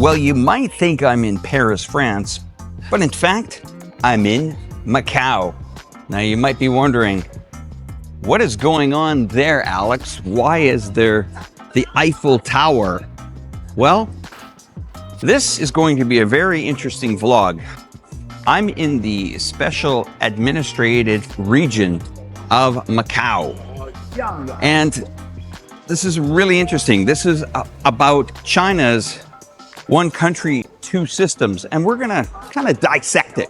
Well, you might think I'm in Paris, France, but in fact, I'm in Macau. Now, you might be wondering, what is going on there, Alex? Why is there the Eiffel Tower? Well, this is going to be a very interesting vlog. I'm in the special administrative region of Macau. And this is really interesting. This is about China's one country, two systems, and we're gonna kind of dissect it.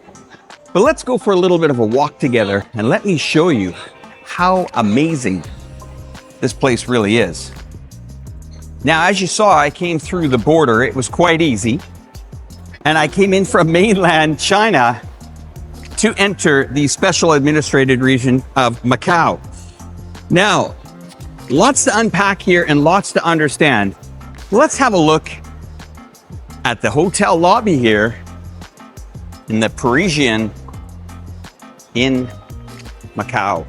But let's go for a little bit of a walk together and let me show you how amazing this place really is. Now, as you saw, I came through the border. It was quite easy. And I came in from mainland China to enter the special administrative region of Macau. Now, lots to unpack here and lots to understand. Let's have a look at the hotel lobby here in the Parisian in Macau.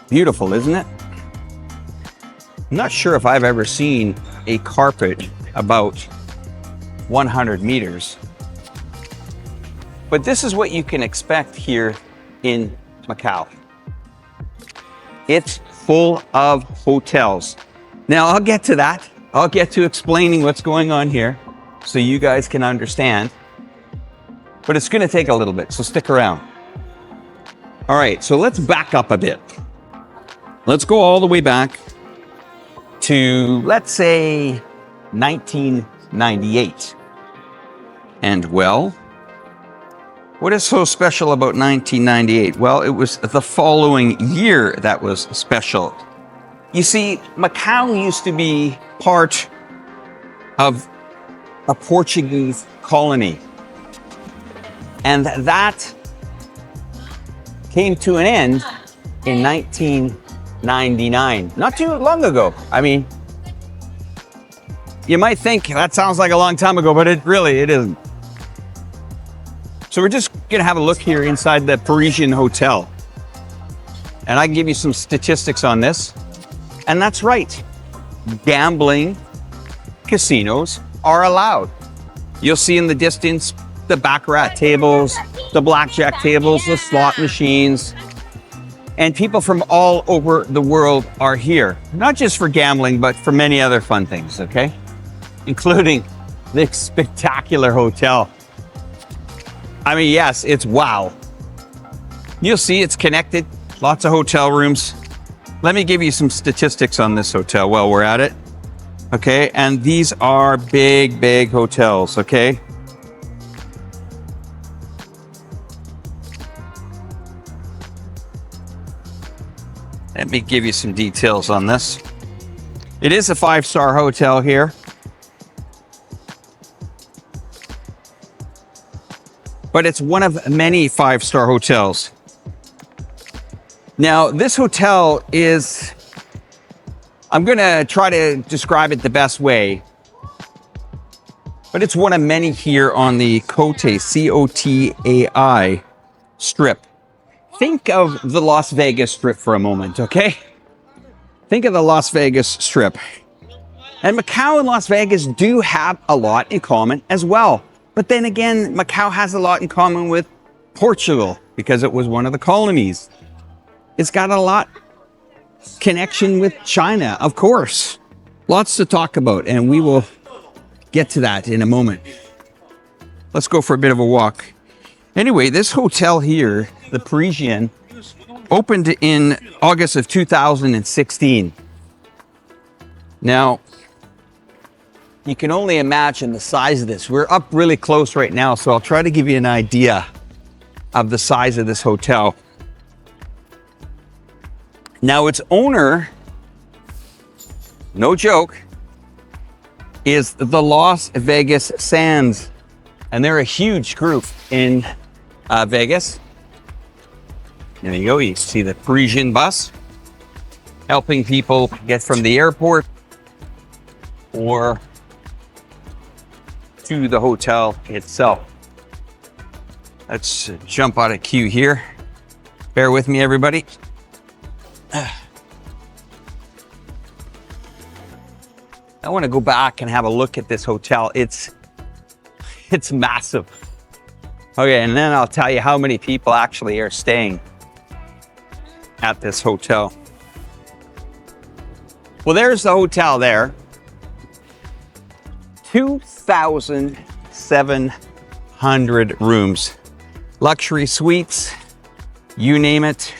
Beautiful, isn't it? I'm not sure if I've ever seen a carpet about 100 meters. But this is what you can expect here in Macau. It's full of hotels. Now, I'll get to that. I'll get to explaining what's going on here so you guys can understand. But it's going to take a little bit, so stick around. All right, so let's back up a bit. Let's go all the way back to, let's say, 1998. And well, what is so special about 1998? Well, it was the following year that was special. You see, Macau used to be part of a Portuguese colony. And that came to an end in 1999. Not too long ago. I mean, you might think that sounds like a long time ago, but it isn't. So we're just gonna have a look here inside the Parisian hotel. And I can give you some statistics on this. And that's right, gambling casinos are allowed. You'll see in the distance, the baccarat tables, the blackjack tables, the slot machines, and people from all over the world are here. Not just for gambling, but for many other fun things, okay? Including this spectacular hotel. I mean, yes, it's wow. You'll see it's connected, lots of hotel rooms. Let me give you some statistics on this hotel while we're at it. Okay, and these are big, big hotels, okay? Let me give you some details on this. It is a 5-star hotel here. But it's one of many 5-star hotels. Now, this hotel is, I'm gonna try to describe it the best way, but it's one of many here on the Cotai, C-O-T-A-I strip. Think of the Las Vegas strip for a moment, okay? Think of the Las Vegas strip. And Macau and Las Vegas do have a lot in common as well. But then again, Macau has a lot in common with Portugal because it was one of the colonies. It's got a lot connection with China, of course. Lots to talk about, and we will get to that in a moment. Let's go for a bit of a walk. Anyway, this hotel here, the Parisian, opened in August of 2016. Now, you can only imagine the size of this. We're up really close right now, so I'll try to give you an idea of the size of this hotel. Now, its owner, no joke, is the Las Vegas Sands. And they're a huge group in Vegas. There you go, you see the Parisian bus helping people get from the airport or to the hotel itself. Let's jump out of queue here. Bear with me, everybody. I want to go back and have a look at this hotel. It's massive. Okay, and then I'll tell you how many people actually are staying at this hotel. Well, there's the hotel there. 2,700 rooms. Luxury suites, you name it.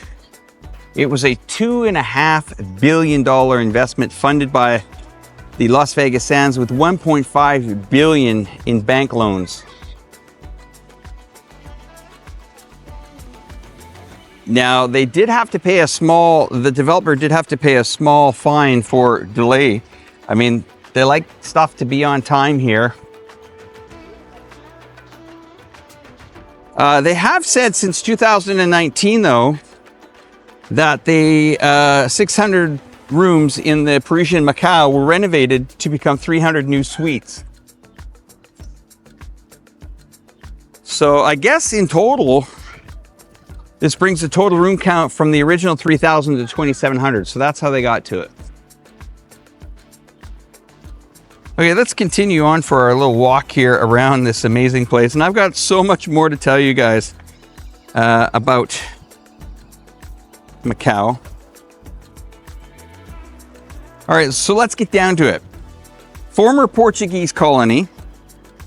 It was a $2.5 billion investment funded by the Las Vegas Sands with $1.5 billion in bank loans. Now, they did have to pay the developer did have to pay a small fine for delay. I mean, they like stuff to be on time here. They have said since 2019, though, that the 600 rooms in the Parisian Macau were renovated to become 300 new suites. So I guess in total, this brings the total room count from the original 3,000 to 2,700. So that's how they got to it. Okay, let's continue on for our little walk here around this amazing place. And I've got so much more to tell you guys about Macau. All right, so let's get down to it. Former Portuguese colony,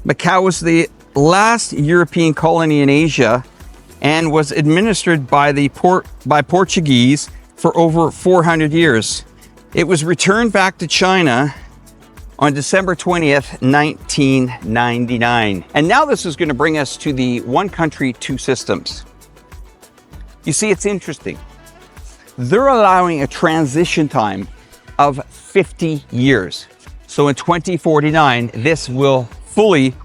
Macau was the last European colony in Asia and was administered by Portuguese for over 400 years. It was returned back to China on December 20th, 1999. And now this is going to bring us to the one country, two systems. You see, it's interesting. They're allowing a transition time of 50 years. So in 2049, this will fully,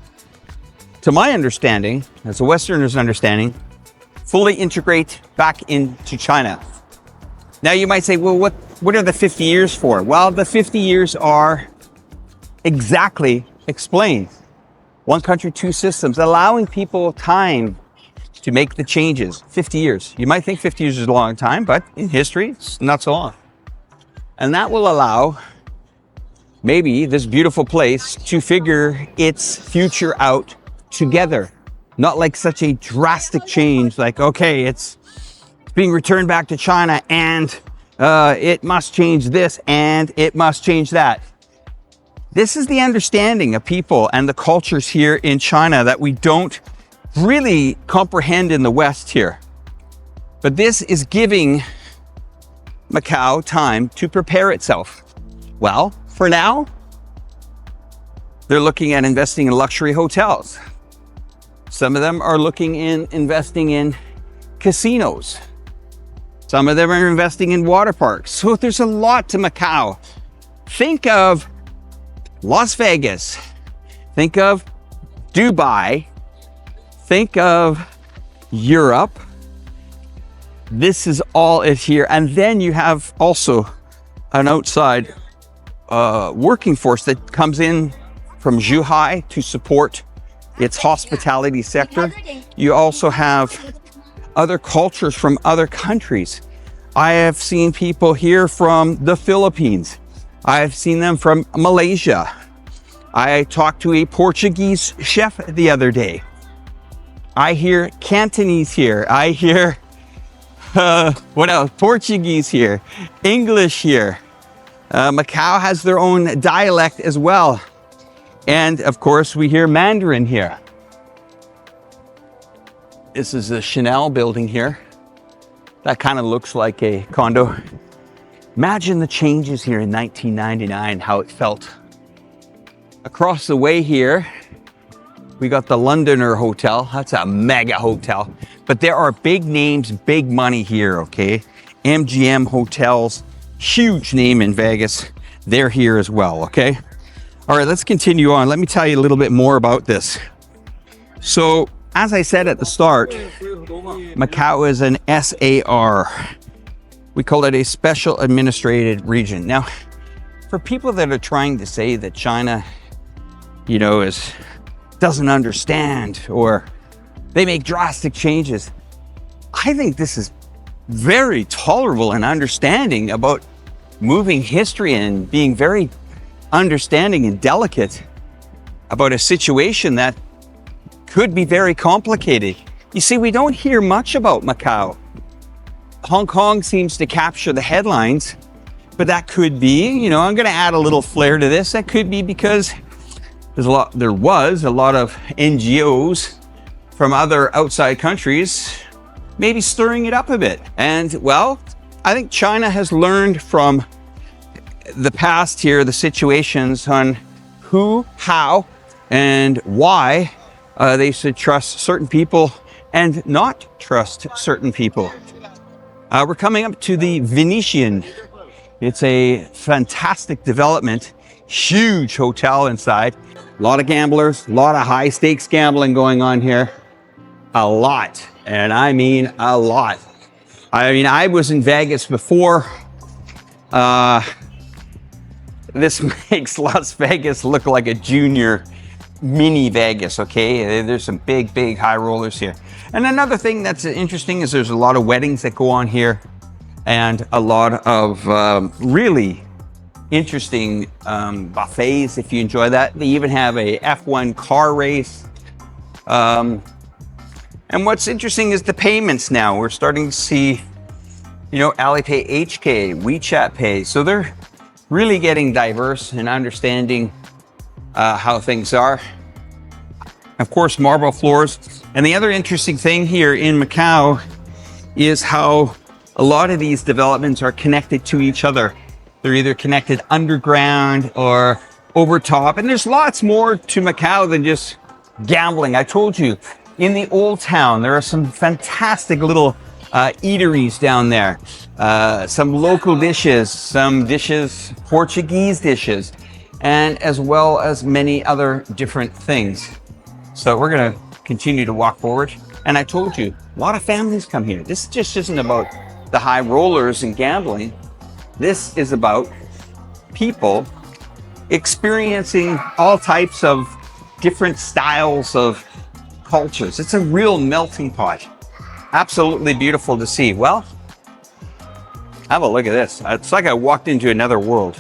to my understanding, as a Westerner's understanding, fully integrate back into China. Now you might say, well, what are the 50 years for? Well, the 50 years are exactly explained. One country, two systems, allowing people time to make the changes. 50 years. You might think 50 years is a long time, but in history, it's not so long. And that will allow maybe this beautiful place to figure its future out together. Not like such a drastic change, like, okay, it's being returned back to China and it must change this and it must change that. This is the understanding of people and the cultures here in China that we don't really comprehend in the West here. But this is giving Macau time to prepare itself. Well, for now, they're looking at investing in luxury hotels. Some of them are looking in investing in casinos. Some of them are investing in water parks. So there's a lot to Macau. Think of Las Vegas. Think of Dubai. Think of Europe. This is all it here. And then you have also an outside working force that comes in from Zhuhai to support its hospitality sector. You also have other cultures from other countries. I have seen people here from the Philippines. I have seen them from Malaysia. I talked to a Portuguese chef the other day. I hear Cantonese here. I hear, what else? Portuguese here, English here. Macau has their own dialect as well. And of course, we hear Mandarin here. This is the Chanel building here. That kind of looks like a condo. Imagine the changes here in 1999, how it felt. Across the way here, we got the Londoner Hotel. That's a mega hotel. But there are big names, big money here, okay? MGM Hotels, huge name in Vegas. They're here as well, okay? All right, let's continue on. Let me tell you a little bit more about this. So, as I said at the start, Macau is an SAR. We call it a special administrated region. Now, for people that are trying to say that China, you know, doesn't understand or they make drastic changes, I think this is very tolerable and understanding about moving history and being very understanding and delicate about a situation that could be very complicated. You see, we don't hear much about Macau. Hong Kong seems to capture the headlines, but that could be, you know, I'm going to add a little flair to this. That could be because there was a lot of NGOs from other outside countries, maybe stirring it up a bit. And well, I think China has learned from the past here, the situations on who, how, and why they should trust certain people and not trust certain people. We're coming up to the Venetian. It's a fantastic development, huge hotel inside. A lot of gamblers, a lot of high stakes gambling going on here. A lot, and I mean a lot. I mean, I was in Vegas before. This makes Las Vegas look like a junior mini Vegas, okay? There's some big, big high rollers here. And another thing that's interesting is there's a lot of weddings that go on here and a lot of really interesting buffets if you enjoy that. They even have a F1 car race. And what's interesting is the payments now. We're starting to see, you know, Alipay HK, WeChat Pay. So they're really getting diverse and understanding how things are. Of course, marble floors. And the other interesting thing here in Macau is how a lot of these developments are connected to each other. They're either connected underground or over top. And there's lots more to Macau than just gambling. I told you, in the old town, there are some fantastic little eateries down there. Some local dishes, some dishes, Portuguese dishes, and as well as many other different things. So we're gonna continue to walk forward. And I told you, a lot of families come here. This just isn't about the high rollers and gambling. This is about people experiencing all types of different styles of cultures. It's a real melting pot. Absolutely beautiful to see. Well, have a look at this. It's like I walked into another world.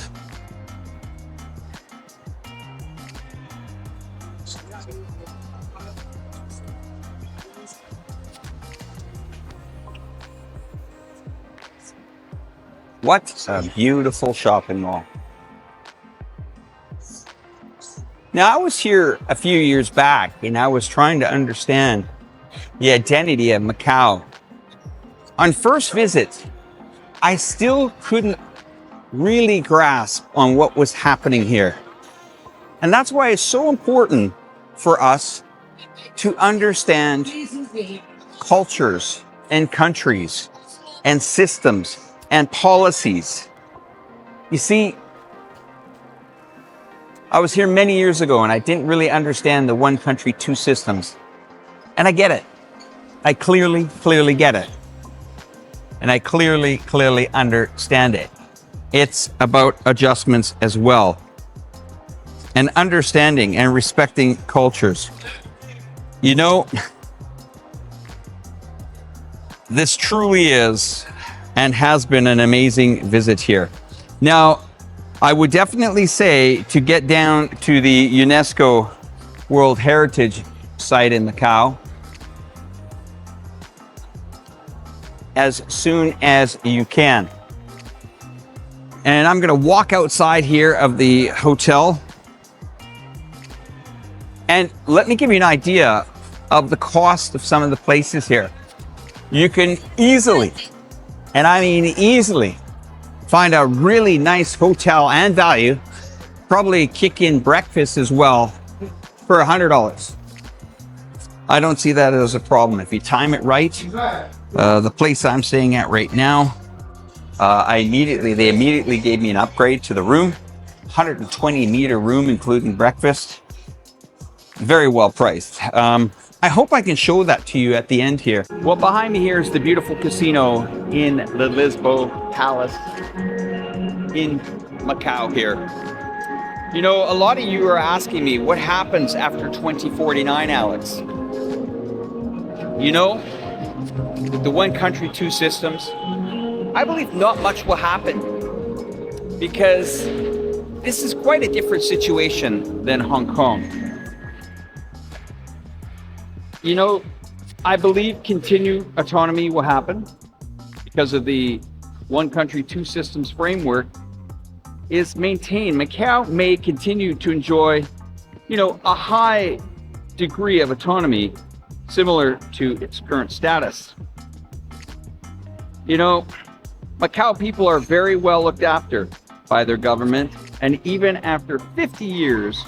What a beautiful shopping mall. Now, I was here a few years back and I was trying to understand the identity of Macau. On first visit, I still couldn't really grasp on what was happening here. And that's why it's so important for us to understand cultures and countries and systems and policies. You see, I was here many years ago and I didn't really understand the one country, two systems. And I get it. I clearly get it. And I clearly understand it. It's about adjustments as well. And understanding and respecting cultures. You know, this truly is and has been an amazing visit here. Now, I would definitely say to get down to the UNESCO World Heritage Site in Macau as soon as you can. And I'm gonna walk outside here of the hotel. And let me give you an idea of the cost of some of the places here. You can easily, and I mean easily, find a really nice hotel and value, probably kick in breakfast as well, for $100. I don't see that as a problem. If you time it right, the place I'm staying at right now, they immediately gave me an upgrade to the room, 120-meter room, including breakfast. Very well priced. I hope I can show that to you at the end here. Well, behind me here is the beautiful casino in the Lisboa Palace in Macau here. You know, a lot of you are asking me, what happens after 2049, Alex? You know, with the one country, two systems, I believe not much will happen because this is quite a different situation than Hong Kong. You know, I believe continued autonomy will happen because of the one country, two systems framework is maintained. Macau may continue to enjoy, a high degree of autonomy similar to its current status. Macau people are very well looked after by their government, and even after 50 years,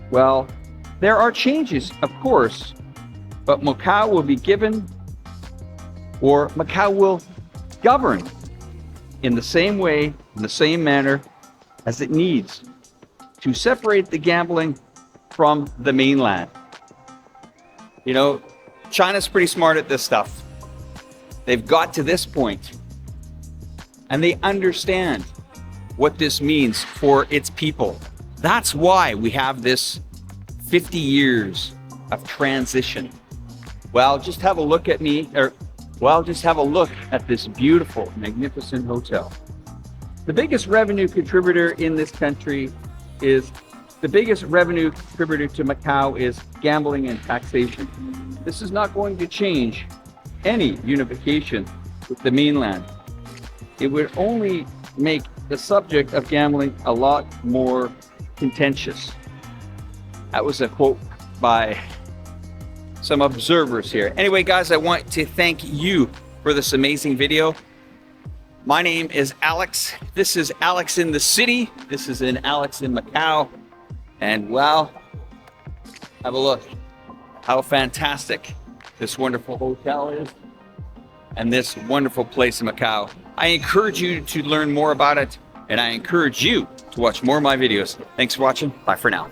well, there are changes, of course, but Macau will be given, or Macau will govern in the same way, in the same manner as it needs to separate the gambling from the mainland. China's pretty smart at this stuff. They've got to this point, and they understand what this means for its people. That's why we have this 50 years of transition. Well, just have a look at just have a look at this beautiful, magnificent hotel. The biggest revenue contributor in this country the biggest revenue contributor to Macau is gambling and taxation. This is not going to change any unification with the mainland. It would only make the subject of gambling a lot more contentious. That was a quote by some observers here. Anyway, guys, I want to thank you for this amazing video. My name is Alex. This is Alex in the City. This is Alex in Macau. And well, have a look how fantastic this wonderful hotel is and this wonderful place in Macau. I encourage you to learn more about it, and I encourage you to watch more of my videos. Thanks for watching. Bye for now.